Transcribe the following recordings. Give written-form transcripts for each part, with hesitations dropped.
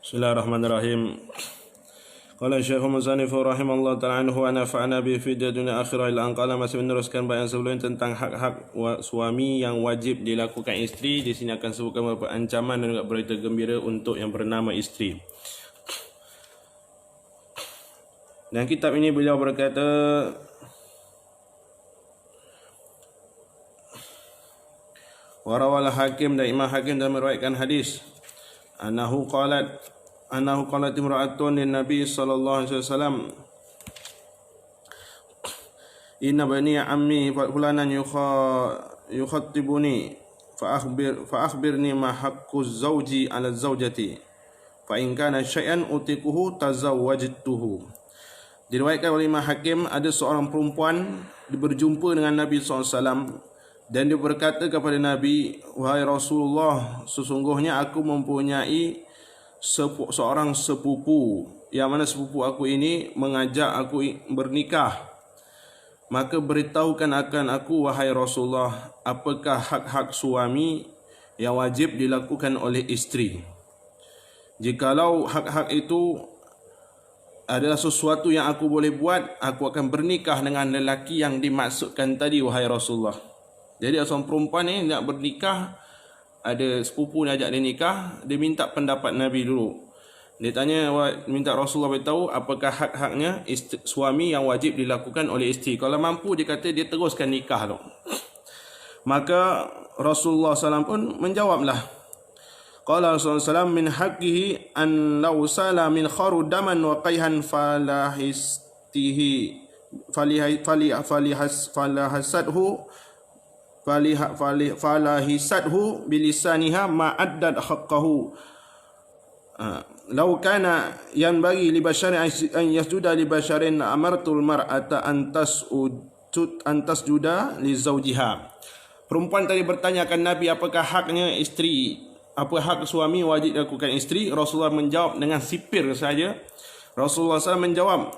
Bismillahirrahmanirrahim. Qala Syekh Muzanif rahimahullah ta'ala anhu wa nafa'ana bi fi dunya akhirah ila anqala, masih meneruskan bayan sebelum tentang hak-hak suami yang wajib dilakukan isteri. Di sini akan sebutkan beberapa ancaman dan juga berita gembira untuk yang bernama isteri. Dan kitab ini beliau berkata, warawal Hakim, dan Imam Hakim dan meriwayatkan hadis Anahu qalat imra'atun lin Nabi sallallahu alaihi wasallam, inna bani ammi fulanan yukhattibuni fa akhbirni ma haqqu zawji 'ala zawjati fa in kana syai'an utiquhu tazawwajtuhu. Diriwayatkan oleh Imam Hakim, ada seorang perempuan berjumpa dengan Nabi SAW dan dia berkata kepada Nabi, wahai Rasulullah, sesungguhnya aku mempunyai seorang sepupu, yang mana sepupu aku ini mengajak aku bernikah. Maka beritahukan akan aku, wahai Rasulullah, apakah hak-hak suami yang wajib dilakukan oleh isteri? Jikalau hak-hak itu adalah sesuatu yang aku boleh buat, aku akan bernikah dengan lelaki yang dimaksudkan tadi, wahai Rasulullah. Jadi seorang perempuan ni nak bernikah, ada sepupu nak ajak dia nikah, dia minta pendapat Nabi dulu. Dia tanya, minta Rasulullah beritahu apakah hak-haknya suami yang wajib dilakukan oleh isteri. Kalau mampu, dia kata dia teruskan nikah tu. Maka Rasulullah SAW pun menjawablah. Qala Rasulullah SAW, min haqqihi an law sala min kharu daman wa qayhan falahistihi falahasadhu falahisadhu bilisaniha ma'addad haqqahu. Law kana yanbaghi li basharin an yasjuda li basharin amartul mar'ata an tasjuda li zawjiha. Perempuan tadi bertanya akan Nabi, apakah haknya isteri, apa hak suami wajib dilakukan isteri. Rasulullah menjawab dengan sipir saja. Rasulullah SAW menjawab,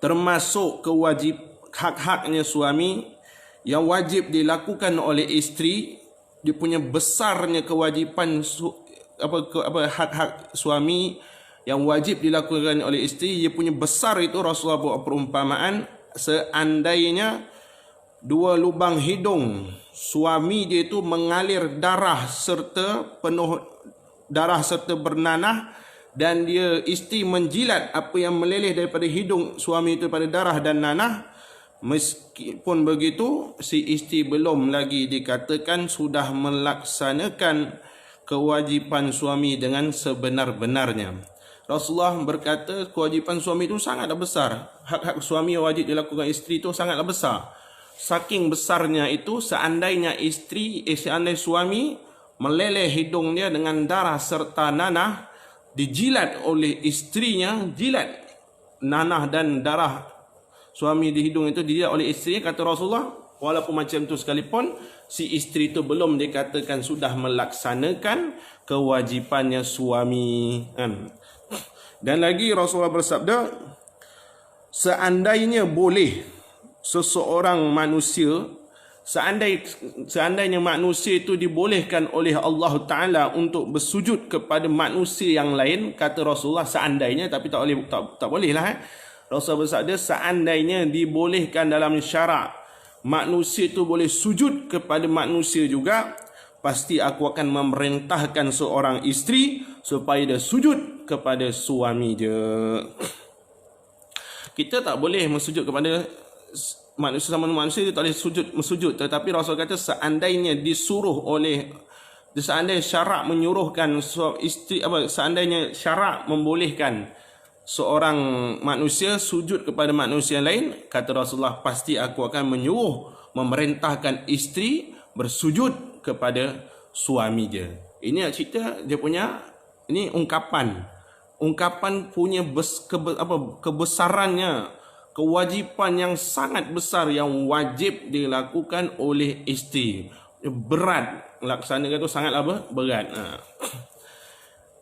termasuk hak-haknya suami yang wajib dilakukan oleh isteri, dia punya besarnya kewajipan hak-hak suami yang wajib dilakukan oleh isteri, dia punya besar itu. Rasulullah buat perumpamaan, seandainya dua lubang hidung suami dia itu mengalir darah serta bernanah, dan dia isteri menjilat apa yang meleleh daripada hidung suami itu pada darah dan nanah, meskipun begitu si isteri belum lagi dikatakan sudah melaksanakan kewajipan suami dengan sebenar-benarnya. Rasulullah berkata kewajipan suami itu sangatlah besar. Hak-hak suami yang wajib dilakukan isteri itu sangatlah besar. Saking besarnya itu, seandainya suami meleleh hidung dia dengan darah serta nanah, dijilat oleh istrinya, jilat nanah dan darah suami di hidung itu dijilat oleh istrinya, kata Rasulullah, walaupun macam itu sekalipun, si isteri itu belum dikatakan sudah melaksanakan kewajipannya suami. Dan lagi Rasulullah bersabda, seandainya boleh seseorang manusia, seandainya manusia itu dibolehkan oleh Allah Ta'ala untuk bersujud kepada manusia yang lain, kata Rasulullah, seandainya, tapi tak boleh lah. Rasulullah bersabda, seandainya dibolehkan dalam syarak manusia itu boleh sujud kepada manusia juga, pasti aku akan memerintahkan seorang isteri supaya dia sujud kepada suami dia. Kita tak boleh mensujud kepada manusia, sama manusia dia tak boleh mensujud. Tetapi Rasul kata seandainya seandainya syarak menyuruhkan isteri, seandainya syarak membolehkan seorang manusia sujud kepada manusia lain, kata Rasulullah, pasti aku akan memerintahkan isteri bersujud kepada suami dia. Ini cerita dia punya, ini ungkapan punya kebesarannya, kewajipan yang sangat besar yang wajib dilakukan oleh isteri. Berat laksanakan itu, sangat berat.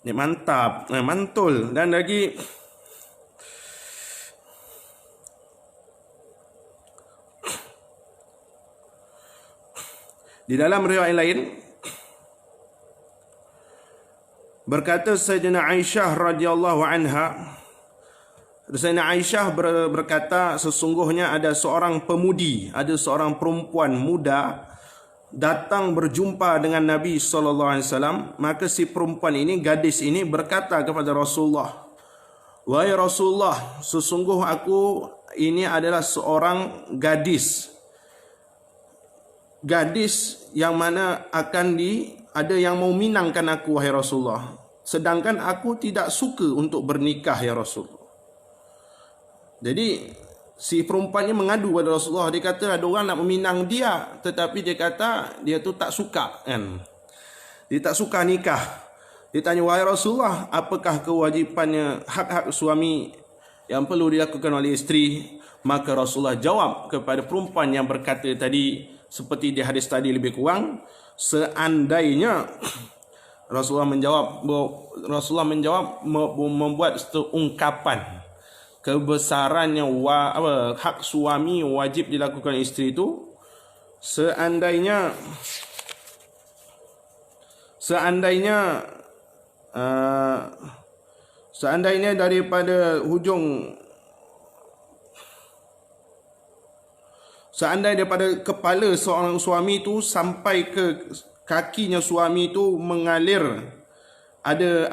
Ini mantap, mantul. Dan lagi di dalam riwayat lain, Berkata Sayyidina Aisyah radhiyallahu anha, Sayyidina Aisyah berkata, sesungguhnya ada seorang pemudi, ada seorang perempuan muda datang berjumpa dengan Nabi SAW. Maka si perempuan ini, gadis ini berkata kepada Rasulullah, "Wahai Rasulullah, sesungguh aku ini adalah seorang gadis yang mana ada yang mau minangkan aku, wahai Rasulullah. Sedangkan aku tidak suka untuk bernikah, ya Rasulullah." Jadi si perempuan ini mengadu kepada Rasulullah. Dia kata ada orang nak meminang dia, tetapi dia kata dia tu tak suka, kan? Dia tak suka nikah. Dia tanya, "Wahai Rasulullah, apakah kewajipannya, hak-hak suami yang perlu dilakukan oleh isteri?" Maka Rasulullah jawab kepada perempuan yang berkata tadi, seperti di hadis tadi lebih kurang, seandainya Rasulullah menjawab membuat satu ungkapan kebesarannya hak suami wajib dilakukan isteri itu, seandainya daripada kepala seorang suami itu sampai ke kakinya suami itu mengalir ada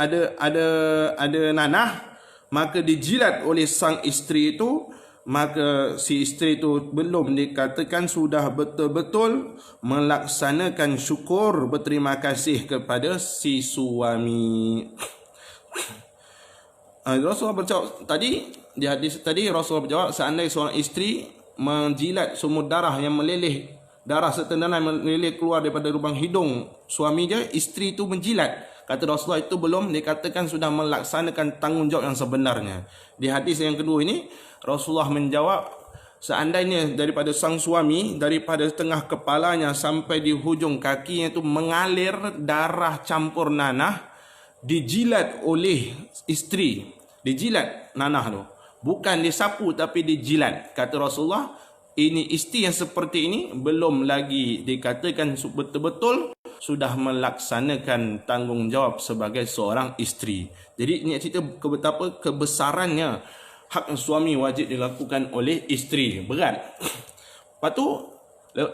nanah, maka dijilat oleh sang isteri itu, maka si isteri itu belum dikatakan sudah betul-betul melaksanakan syukur berterima kasih kepada si suami. Rasulullah berjawab tadi, di hadis tadi Rasulullah berjawab, seandainya seorang isteri menjilat sumur darah yang meleleh, darah serta nanah meleleh keluar daripada lubang hidung suami dia, isteri itu menjilat, kata Rasulullah, itu belum dikatakan sudah melaksanakan tanggungjawab yang sebenarnya. Di hadis yang kedua ini, Rasulullah menjawab, seandainya daripada sang suami, daripada tengah kepalanya sampai di hujung kakinya itu mengalir darah campur nanah, dijilat oleh isteri, dijilat nanah tu, bukan disapu tapi dijilat, kata Rasulullah, ini isteri yang seperti ini belum lagi dikatakan betul-betul sudah melaksanakan tanggungjawab sebagai seorang isteri. Jadi ini cerita betapa kebesarannya hak suami wajib dilakukan oleh isteri. Berat. Lepas tu,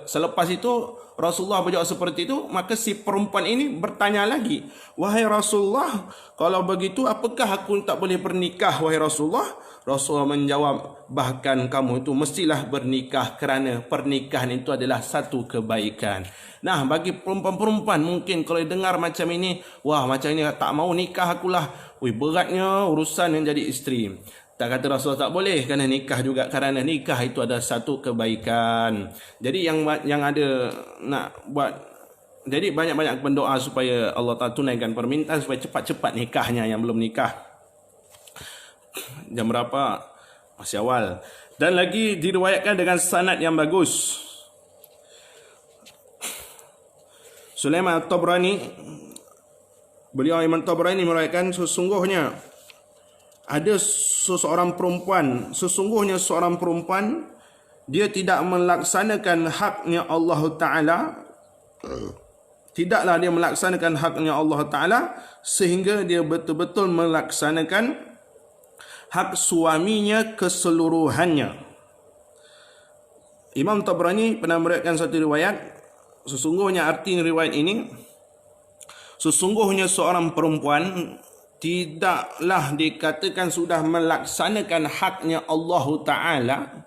selepas itu Rasulullah berjawab seperti itu, maka si perempuan ini bertanya lagi, "Wahai Rasulullah, kalau begitu apakah aku tak boleh bernikah, wahai Rasulullah?" Rasulullah menjawab, "Bahkan kamu itu mestilah bernikah, kerana pernikahan itu adalah satu kebaikan." Nah, bagi perempuan-perempuan mungkin kalau dengar macam ini, wah macam ini tak mau nikah akulah, beratnya urusan yang jadi isteri. Tak kata Rasulullah tak boleh, kerana nikah juga, kerana nikah itu adalah satu kebaikan. Jadi yang ada nak buat, jadi banyak-banyak berdoa supaya Allah Ta'ala tunaikan permintaan supaya cepat-cepat nikahnya yang belum nikah. Jam berapa? Masih awal. Dan lagi diriwayatkan dengan sanad yang bagus. Sulaiman At-Tabrani, beliau Imam Tabrani meriwayatkan, sesungguhnya seorang perempuan dia tidak melaksanakan haknya Allah Ta'ala, tidaklah dia melaksanakan haknya Allah Ta'ala sehingga dia betul-betul melaksanakan hak suaminya keseluruhannya. Imam Tabrani pernah meriwayatkan satu riwayat, sesungguhnya arti riwayat ini, sesungguhnya seorang perempuan tidaklah dikatakan sudah melaksanakan haknya Allah Ta'ala,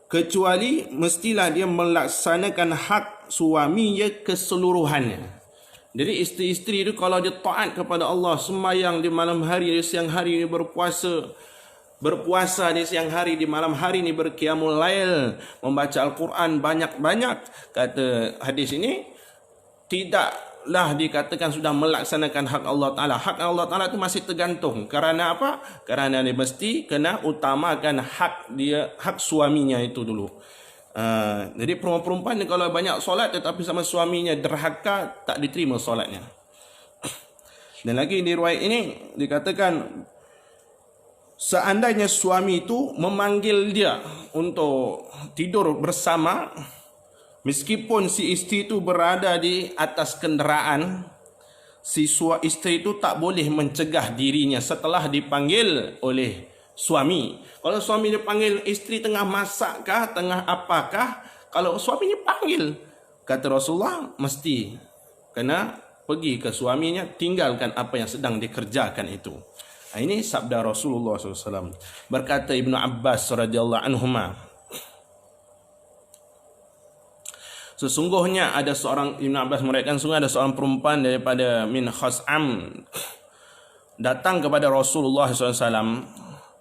kecuali mestilah dia melaksanakan hak suaminya keseluruhannya. Jadi isteri-isteri itu kalau dia taat kepada Allah, sembahyang di malam hari, di siang hari ini berpuasa di siang hari, di malam hari ini berqiyamul lail, membaca Al-Quran banyak-banyak, kata hadis ini, tidaklah dikatakan sudah melaksanakan hak Allah Ta'ala. Hak Allah Ta'ala itu masih tergantung. Kerana apa? Kerana dia mesti kena utamakan hak suaminya itu dulu. Jadi perempuan ni kalau banyak solat tetapi sama suaminya derhaka, tak diterima solatnya. Dan lagi di riwayat ini dikatakan, seandainya suami itu memanggil dia untuk tidur bersama, meskipun si isteri itu berada di atas kenderaan, isteri itu tak boleh mencegah dirinya setelah dipanggil oleh suami. Kalau suami dia panggil isteri tengah masak kah, tengah apakah, kalau suaminya panggil, kata Rasulullah, mesti kena pergi ke suaminya, tinggalkan apa yang sedang dikerjakan itu. Ini sabda Rasulullah SAW. Berkata Ibnu Abbas radhiyallahu anhuma, sesungguhnya ada seorang, Ibnu Abbas meriwayatkan, sungguh ada seorang perempuan daripada min Khas'am datang kepada Rasulullah SAW.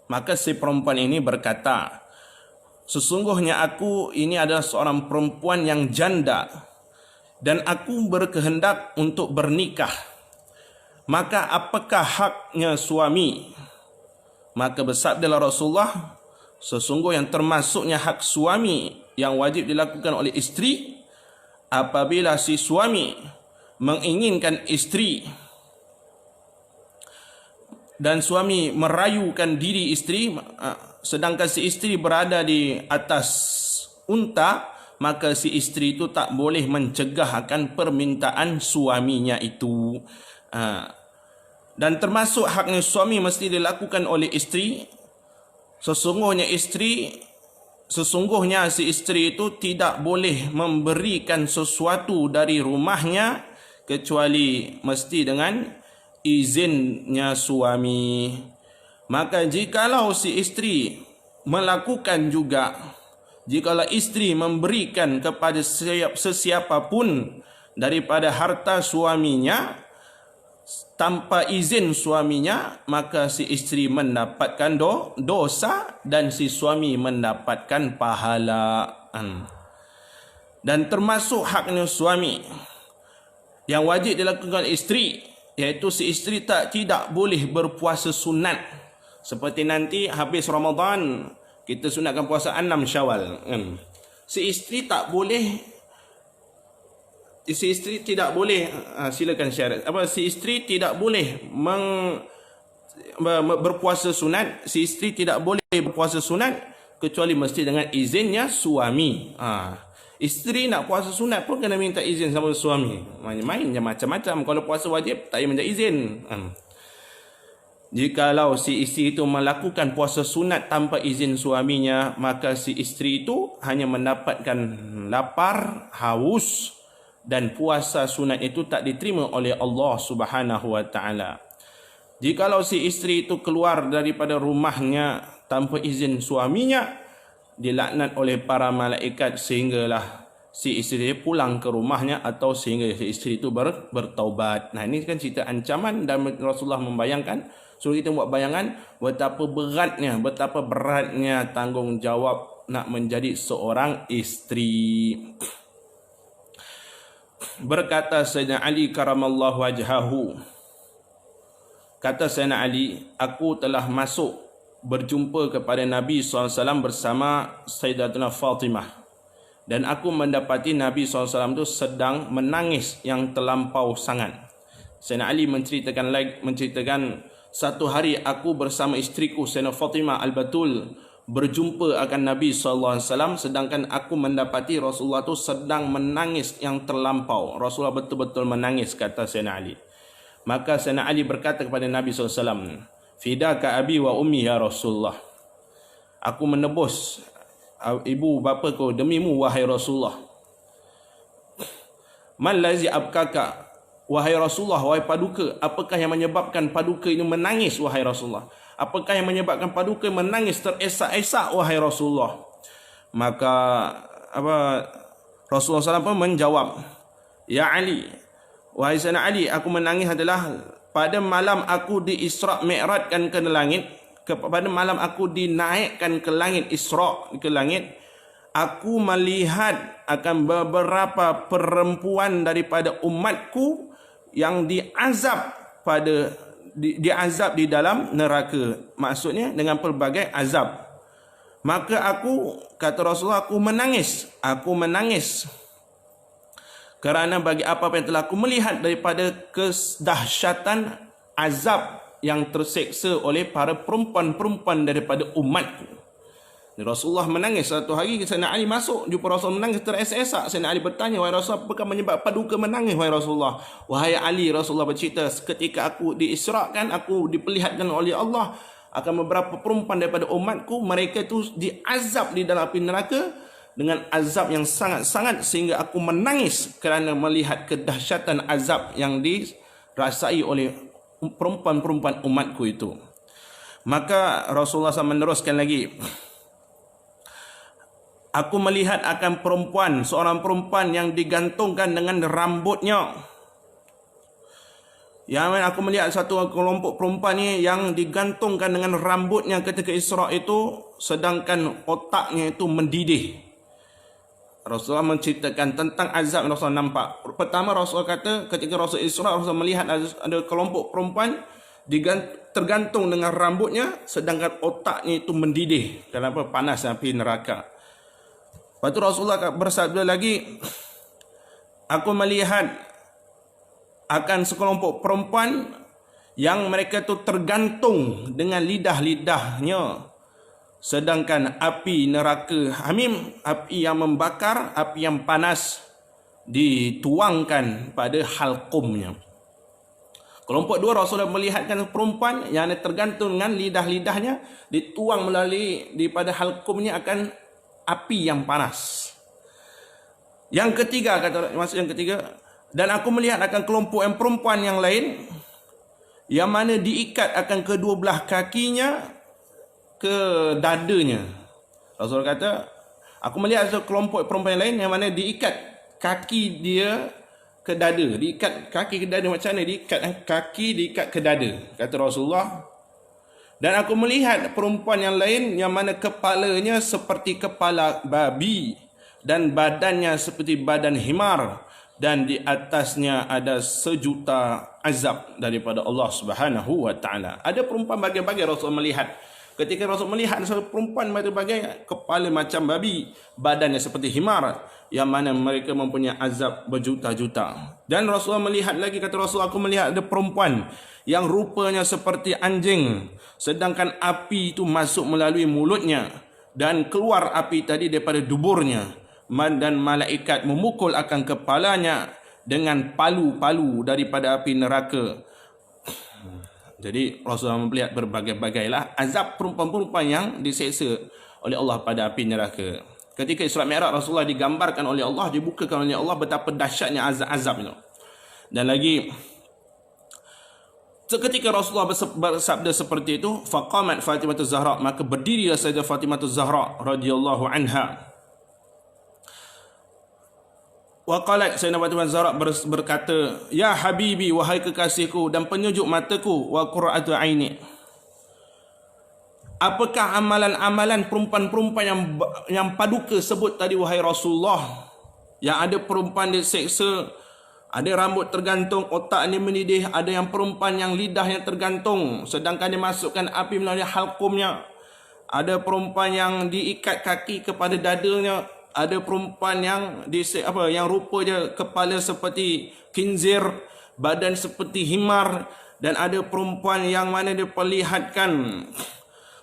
Maka si perempuan ini berkata, sesungguhnya aku ini adalah seorang perempuan yang janda dan aku berkehendak untuk bernikah. Maka apakah haknya suami? Maka bersabdalah Rasulullah, sesungguh yang termasuknya hak suami yang wajib dilakukan oleh isteri, apabila si suami menginginkan isteri dan suami merayukan diri isteri, sedangkan si isteri berada di atas unta, maka si isteri itu tak boleh mencegah akan permintaan suaminya itu. Dan termasuk haknya suami mesti dilakukan oleh isteri. Sesungguhnya si isteri itu tidak boleh memberikan sesuatu dari rumahnya kecuali mesti dengan izinnya suami. Maka jikalau si isteri melakukan juga, jikalau isteri memberikan kepada sesiapapun daripada harta suaminya tanpa izin suaminya, maka si isteri mendapatkan dosa dan si suami mendapatkan pahala. Dan termasuk haknya suami yang wajib dilakukan isteri, iaitu si isteri tidak boleh berpuasa sunat. Seperti nanti habis Ramadan kita sunatkan puasa 6 Syawal. Si isteri tidak boleh silakan syarat. Si isteri tidak boleh berpuasa sunat. Si isteri tidak boleh berpuasa sunat kecuali mesti dengan izinnya suami. Isteri nak puasa sunat pun kena minta izin sama suami. Main-main je macam-macam. Kalau puasa wajib tak payah minta izin. Jikalau si isteri itu melakukan puasa sunat tanpa izin suaminya, maka si isteri itu hanya mendapatkan lapar, haus, dan puasa sunat itu tak diterima oleh Allah Subhanahu wa taala. Jikalau si isteri itu keluar daripada rumahnya tanpa izin suaminya, dilaknat oleh para malaikat sehinggalah si isteri pulang ke rumahnya atau sehingga si isteri itu bertaubat. Nah, ini kan cerita ancaman dan Rasulullah membayangkan. So kita buat bayangan betapa beratnya tanggungjawab nak menjadi seorang isteri. Berkata Sayyidina Ali karamallahu wajhahu, kata Sayyidina Ali, aku telah masuk berjumpa kepada Nabi SAW bersama Sayyidatuna Fatimah, dan aku mendapati Nabi SAW itu sedang menangis yang terlampau sangat. Sayyidina Ali menceritakan satu hari aku bersama isteriku Sayyidatuna Fatimah Al-Batul berjumpa akan Nabi SAW, sedangkan aku mendapati Rasulullah itu sedang menangis yang terlampau. Rasulullah betul-betul menangis, kata Sayyidina Ali. Maka Sayyidina Ali berkata kepada Nabi SAW, fidaka abi wa ummi ya Rasulullah, aku menebus ibu bapaku demimu wahai Rasulullah. Man lazi abkaka, wahai Rasulullah, wahai paduka, apakah yang menyebabkan paduka ini menangis wahai Rasulullah? Apakah yang menyebabkan paduka menangis teresak-esak wahai Rasulullah? Maka Rasulullah SAW pun menjawab, ya Ali, wahai Sayyidina Ali, aku menangis adalah pada malam aku di Isra' Mi'rajkan ke langit, pada malam aku dinaikkan ke langit, Isra' ke langit, aku melihat akan beberapa perempuan daripada umatku yang diazab di dalam neraka. Maksudnya dengan pelbagai azab. Maka aku, kata Rasulullah, aku menangis kerana bagi apa yang telah aku melihat daripada kedahsyatan azab yang terseksa oleh para perempuan-perempuan daripada umatku. Rasulullah menangis satu hari. Sayyidina Ali masuk, jumpa Rasulullah menangis, teresak-esak. Sayyidina Ali bertanya, wahai Rasulullah, apakah menyebabkan duka menangis, wahai Rasulullah? Wahai Ali, Rasulullah bercerita, ketika aku diisrakan, aku diperlihatkan oleh Allah akan beberapa perempuan daripada umatku, mereka itu diazab di dalam api neraka dengan azab yang sangat-sangat, sehingga aku menangis kerana melihat kedahsyatan azab yang dirasai oleh perempuan-perempuan umatku itu. Maka Rasulullah SAW meneruskan lagi, aku melihat akan perempuan, seorang perempuan yang digantungkan dengan rambutnya. Yang aku melihat satu kelompok perempuan ni yang digantungkan dengan rambutnya ketika Isra itu, sedangkan otaknya itu mendidih. Rasulullah menceritakan tentang azab yang Rasulullah nampak. Pertama Rasulullah kata ketika Rasul Isra, Rasulullah melihat ada kelompok perempuan tergantung dengan rambutnya, sedangkan otaknya itu mendidih. Kenapa? Panas api neraka. Lepas tu Rasulullah bersabda lagi, aku melihat akan sekelompok perempuan yang mereka tu tergantung dengan lidah-lidahnya, sedangkan api neraka hamim, api yang membakar, api yang panas, dituangkan pada halqumnya. Kelompok dua, Rasulullah melihatkan perempuan yang tergantung dengan lidah-lidahnya, dituang melalui daripada halqumnya akan api yang panas. Yang ketiga, kata maksud yang ketiga, dan aku melihat akan kelompok yang perempuan yang lain yang mana diikat akan kedua belah kakinya ke dadanya. Rasul kata, aku melihat kelompok perempuan yang lain yang mana diikat kaki dia ke dada. Diikat kaki ke dada macam mana? Diikat kaki, diikat ke dada, kata Rasulullah. Dan aku melihat perempuan yang lain yang mana kepalanya seperti kepala babi dan badannya seperti badan himar, dan di atasnya ada 1,000,000 azab daripada Allah Subhanahu wa taala. Ada perempuan bagai-bagai Rasul melihat. Ketika Rasul melihat satu perempuan bagai-bagai, kepala macam babi, badannya seperti himar, yang mana mereka mempunyai azab berjuta-juta. Dan Rasulullah melihat lagi, kata Rasul, aku melihat ada perempuan yang rupanya seperti anjing, sedangkan api itu masuk melalui mulutnya dan keluar api tadi daripada duburnya, dan malaikat memukul akan kepalanya dengan palu-palu daripada api neraka. Jadi Rasulullah melihat berbagai-bagailah azab perempuan-perempuan yang diseksa oleh Allah pada api neraka. Ketika Isra Mi'raj, Rasulullah digambarkan oleh Allah, dibukakan oleh Allah betapa dahsyatnya azab-azab itu. Dan lagi, seketika Rasulullah bersabda seperti itu, faqamat Fatimah Zahra, maka berdirilah Sayyidah Fatimah Zahra radhiyallahu anha. Waqalat, Sayyidina Fatimah Zahra berkata, ya habibi, wahai kekasihku dan penyejuk mataku, wa qurratu aini, apakah amalan-amalan perempuan-perempuan yang paduka sebut tadi, wahai Rasulullah? Yang ada perempuan diseksa, ada rambut tergantung, otaknya mendidih, ada yang perempuan yang lidahnya tergantung, sedangkan dimasukkan api melalui halqumnya, ada perempuan yang diikat kaki kepada dadanya, ada perempuan yang yang rupanya kepala seperti khinzir, badan seperti himar, dan ada perempuan yang mana diperlihatkan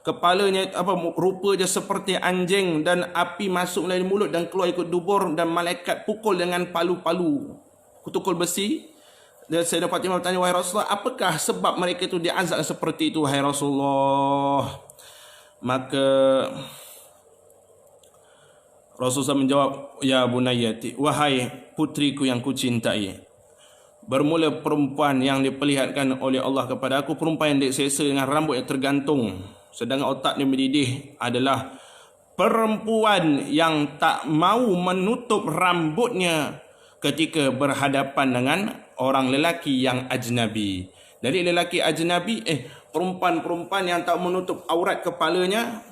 kepalanya rupa dia seperti anjing, dan api masuk melalui mulut dan keluar ikut dubur, dan malaikat pukul dengan palu-palu kutukul besi. Dan Sayyidah Fatimah bertanya, wahai Rasulullah, apakah sebab mereka itu diazab seperti itu, wahai Rasulullah? Maka Rasulullah menjawab, ya bunayyati, wahai putriku yang kucintai, bermula perempuan yang diperlihatkan oleh Allah kepada aku, perempuan yang diseksa dengan rambut yang tergantung, sedangkan otaknya mendidih, adalah perempuan yang tak mau menutup rambutnya ketika berhadapan dengan orang lelaki yang ajnabi. Dari lelaki ajnabi, perempuan-perempuan yang tak menutup aurat kepalanya,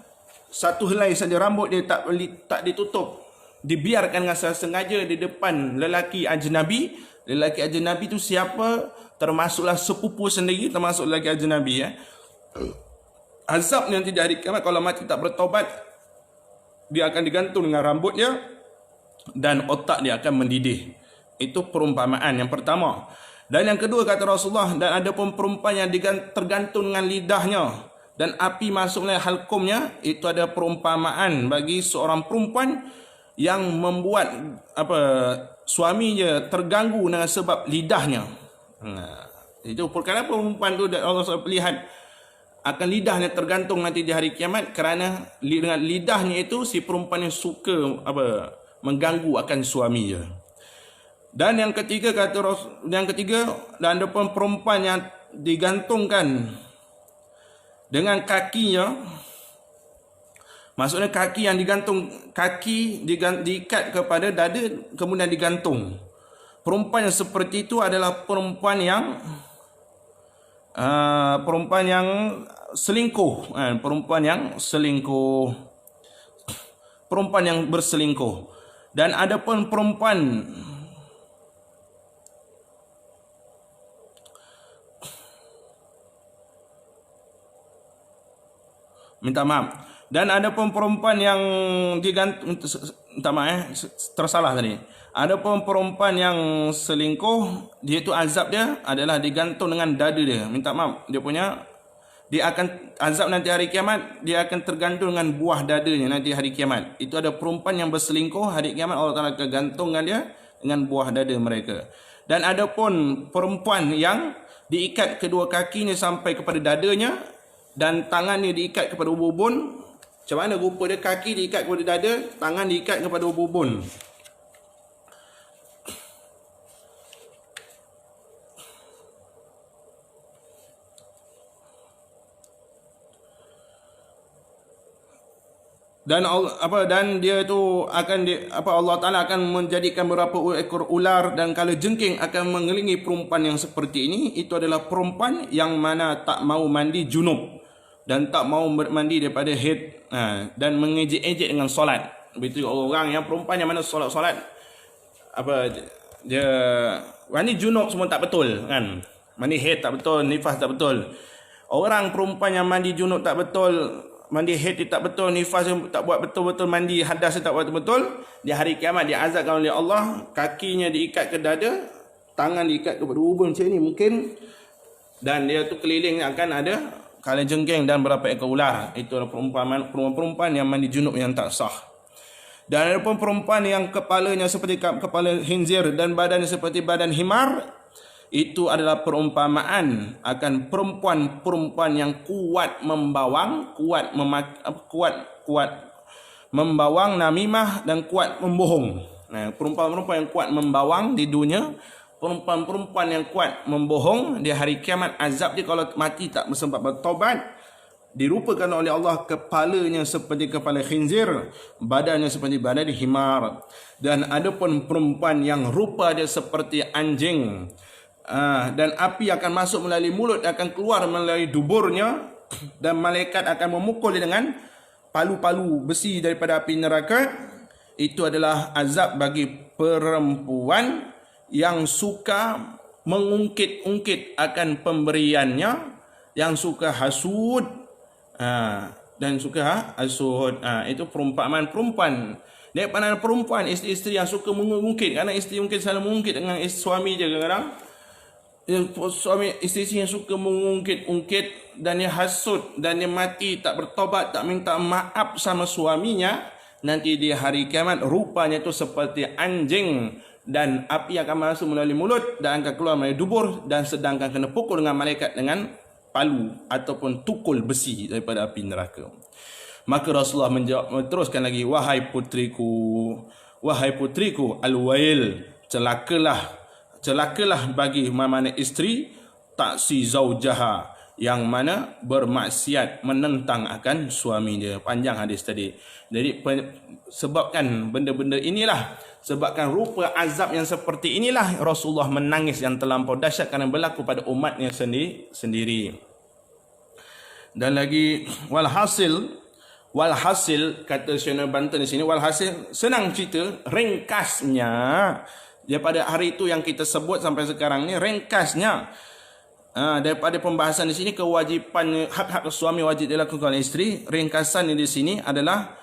satu helai saja rambut dia tak ditutup, dibiarkan dengan sengaja di depan lelaki ajnabi. Lelaki ajnabi itu siapa? Termasuklah sepupu sendiri, termasuk lelaki ajnabi, ya. Azabnya nanti di hari kiamat, kalau mati tak bertobat, dia akan digantung dengan rambutnya dan otak dia akan mendidih. Itu perumpamaan yang pertama. Dan yang kedua, kata Rasulullah, dan ada pun perempuan yang tergantung dengan lidahnya, dan api masuk melalui halkumnya, itu ada perumpamaan bagi seorang perempuan yang membuat suaminya terganggu dengan sebab lidahnya. Itu perkara perempuan tu Allah SWT lihat akan lidahnya tergantung nanti di hari kiamat, kerana dengan lidahnya itu si perempuan yang suka mengganggu akan suaminya. Dan yang ketiga dan ada pun perempuan yang digantungkan dengan kakinya, maksudnya kaki yang digantung, diikat kepada dada kemudian digantung. Perempuan yang seperti itu adalah perempuan yang selingkuh, perempuan yang berselingkuh. Dan ada pun perempuan dan ada pun perempuan yang digantung, tersalah tadi. Ada pun perempuan yang selingkuh, dia itu azab dia adalah digantung dengan dada dia. Dia akan azab nanti hari kiamat, dia akan tergantung dengan buah dadanya nanti hari kiamat. Itu ada perempuan yang berselingkuh, hari kiamat Allah Ta'ala akan gantungkan dia dengan buah dada mereka. Dan ada pun perempuan yang diikat kedua kakinya sampai kepada dadanya dan tangannya diikat kepada ubun. Macam mana rupa dia? Kaki diikat kepada dada, tangan diikat kepada ubun. Dan dia itu akan Allah Taala akan menjadikan beberapa ekor ular, dan kalau jengking akan mengelilingi perempuan yang seperti ini. Itu adalah perempuan yang mana tak mau mandi junub dan tak mau mandi daripada haid, dan mengejek-ejek dengan solat. Begitu orang yang perempuan yang mana solat dia mandi junub semua tak betul kan, mandi haid tak betul, nifas tak betul. Orang perempuan yang mandi junub tak betul, mandi haid tak betul, nifas tak buat betul-betul, mandi hadas tak buat betul-betul, di hari kiamat dia azabkan oleh Allah. Kakinya diikat ke dada, tangan diikat kepada ubun macam ni mungkin, dan dia tu keliling akan ada kalajengking dan berapa ekor ular. Itu adalah perempuan yang mandi junub yang tak sah. Dan ada pun perempuan yang kepalanya seperti kepala khinzir dan badannya seperti badan himar. Itu adalah perumpamaan akan perempuan-perempuan yang kuat membawang, kuat membawang namimah dan kuat membohong. Perempuan-perempuan yang kuat membawang di dunia, perempuan-perempuan yang kuat membohong di hari kiamat, azab dia kalau mati tak bersempat bertobat, dirupakan oleh Allah kepalanya seperti kepala khinzir, badannya seperti badan himar. Dan ada pun perempuan yang rupa dia seperti anjing, dan api akan masuk melalui mulut, akan keluar melalui duburnya, dan malaikat akan memukul dia dengan palu-palu besi daripada api neraka. Itu adalah azab bagi perempuan yang suka mengungkit-ungkit akan pemberiannya, yang suka hasud, dan suka hasud. Itu perumpamaan perempuan. Daripada perempuan, isteri-isteri yang suka mengungkit, kerana isteri mungkin selalu mengungkit dengan suami dia kadang-kadang. Suami isteri yang suka mengungkit-ungkit dan dia hasud dan dia mati tak bertobat, tak minta maaf sama suaminya, nanti di hari kiamat rupanya itu seperti anjing, dan api akan masuk melalui mulut dan akan keluar melalui dubur, dan sedangkan kena pukul dengan malaikat dengan palu ataupun tukul besi daripada api neraka. Maka Rasulullah menjawab, teruskan lagi, wahai putriku, al-wail, celakalah bagi mana isteri taksi zaujaha, yang mana bermaksiat menentang akan suami dia. Panjang hadis tadi. Jadi sebabkan benda-benda inilah, sebabkan rupa azab yang seperti inilah Rasulullah menangis yang terlampau dahsyat kerana berlaku pada umatnya sendiri. Dan lagi walhasil kata Syekh Banten di sini, walhasil senang cerita, ringkasnya daripada hari itu yang kita sebut sampai sekarang ni, ringkasnya daripada pembahasan di sini, kewajipan hak-hak suami wajib dilakukan oleh isteri. Ringkasan di sini adalah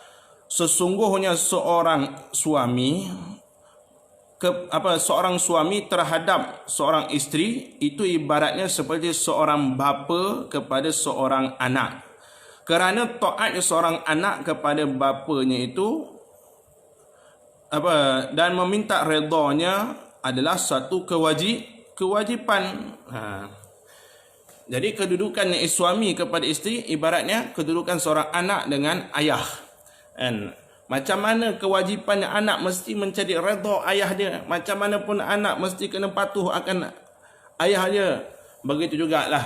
sesungguhnya seorang suami terhadap seorang isteri itu ibaratnya seperti seorang bapa kepada seorang anak. kerana taatnya seorang anak kepada bapanya itu dan meminta redanya adalah satu kewajipan. Jadi kedudukan suami kepada isteri ibaratnya kedudukan seorang anak dengan ayah. Kan? Macam mana kewajipannya anak mesti mencari redha ayah dia, macam mana pun anak mesti kena patuh akan ayah dia. Begitu jugalah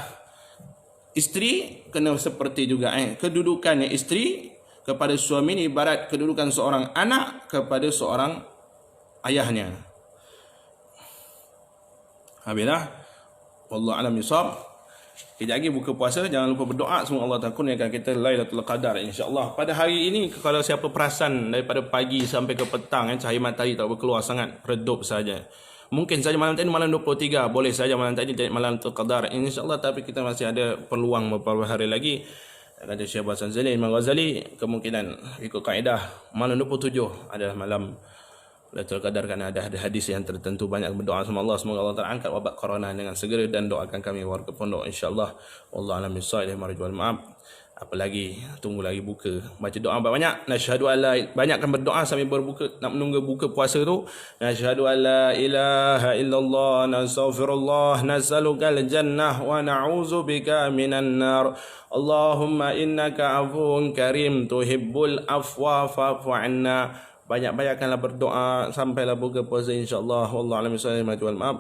isteri kena seperti juga. Kedudukannya isteri kepada suami ini ibarat kedudukan seorang anak kepada seorang ayahnya. Habislah. Wallahu a'lam bissawab. Kejap lagi buka puasa, jangan lupa berdoa semoga Allah kurniakan kita Lailatul Qadar insya-Allah. Pada hari ini kalau siapa perasan daripada pagi sampai ke petang cahaya matahari tak berkeluar sangat, redup saja. Mungkin saja malam tadi malam 23, boleh saja malam tadi malam Lailatul Qadar insya-Allah, tapi kita masih ada peluang beberapa hari lagi. Kata Syekh Hasan Zali Imam Ghazali, kemungkinan ikut kaedah malam 27 adalah malam Lailatul Qadar, kerana ada hadis yang tertentu. Banyak berdoa sama Allah semoga Allah Taala angkat wabak corona dengan segera, dan doakan kami warga pondok insya-Allah. Wallahu a'lam bissawab. Marjual maaf. Apalagi tunggu lagi buka, baca doa banyak. Nasyhadu alla, banyakkan berdoa sambil berbuka, nak menunggu buka puasa tu. Nasyhadu alla ilaha illallah, nastaghfirullah, nas'alukal jannah wa na'udzubika minan nar. Allahumma innaka afuwun karim tuhibbul afwa fa'fu 'anna. Banyak-banyakkanlah berdoa sampailah buka puasa insya-Allah. Wallahu a'lam bissawab. Maaf.